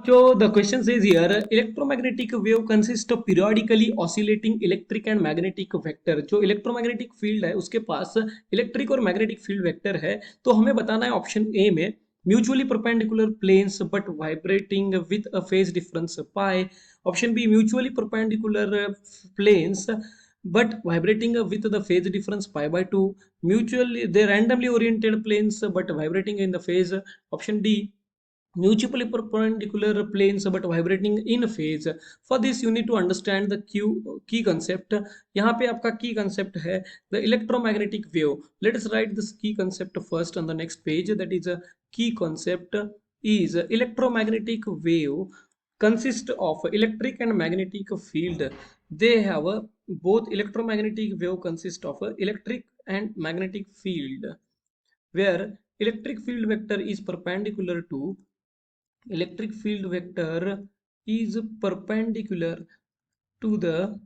So the question says here, electromagnetic wave consists of periodically oscillating electric and magnetic vector. जो electromagnetic field है उसके पास electric और magnetic field vector है, तो हमें बताना है ऑप्शन ए में mutually perpendicular planes but vibrating with a phase difference pi. Option B mutually perpendicular planes but vibrating with the phase difference pi by 2. Mutually they randomly oriented planes but vibrating in the phase. Option D mutually perpendicular planes but vibrating in phase. For this you need to understand the key concept. यहाँ पे आपका key concept है the electromagnetic wave. Let us write this key concept first on the next page. That is a key concept is electromagnetic wave consist of electric and magnetic field. They have both electromagnetic wave consist of electric and magnetic field, where electric field vector is perpendicular to electric field vector is perpendicular to the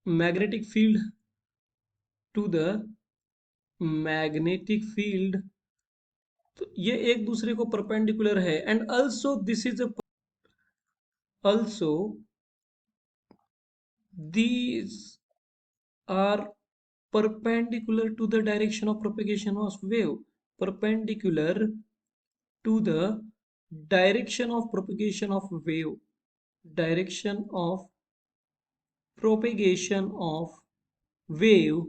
magnetic field to the magnetic field. तो ये एक दूसरे को perpendicular है and also this is also these are perpendicular to the direction of propagation of wave, perpendicular to the direction of propagation of wave, direction of propagation of wave.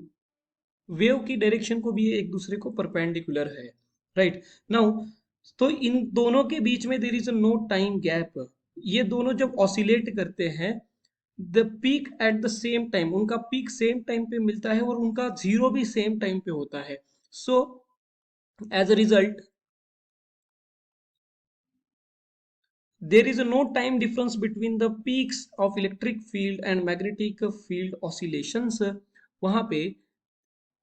Wave की direction को भी ये एक दूसरे को perpendicular है, right now. तो इन दोनों के बीच में there is no time gap. ये दोनों जब ऑसिलेट करते हैं the peak at the same time, उनका पीक सेम टाइम पे मिलता है और उनका जीरो भी सेम टाइम पे होता है. So as a result there is no time difference between the peaks of electric field and magnetic field oscillations. वहां पे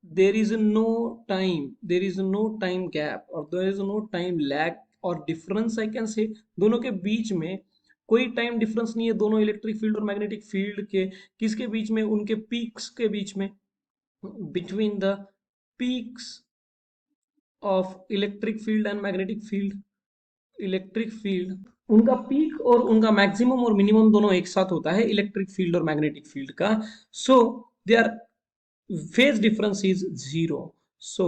there is no time gap or there is no time lag or difference I can say. दोनों के बीच में कोई time difference नहीं है, दोनों इलेक्ट्रिक फील्ड और मैग्नेटिक फील्ड के. किसके बीच में? उनके पीक्स के बीच में, between the peaks of electric field and magnetic field. Electric field उनका पीक और उनका मैक्सिमम और मिनिमम दोनों एक साथ होता है इलेक्ट्रिक फील्ड और मैग्नेटिक फील्ड का. So they are phase difference is zero. So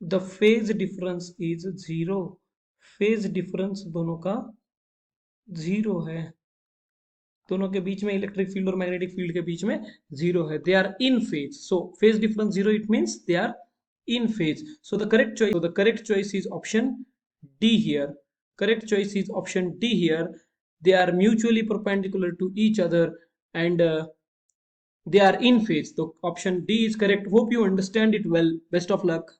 the phase difference is zero. phase difference दोनों का जीरो है, दोनों के बीच में इलेक्ट्रिक फील्ड और मैग्नेटिक फील्ड के बीच में जीरो है. They are in phase. So phase difference zero, it means they are in phase. So the correct choice is option D here. Correct choice is option D here. They are mutually perpendicular to each other and they are in phase. So option D is correct. Hope you understand it well. Best of luck.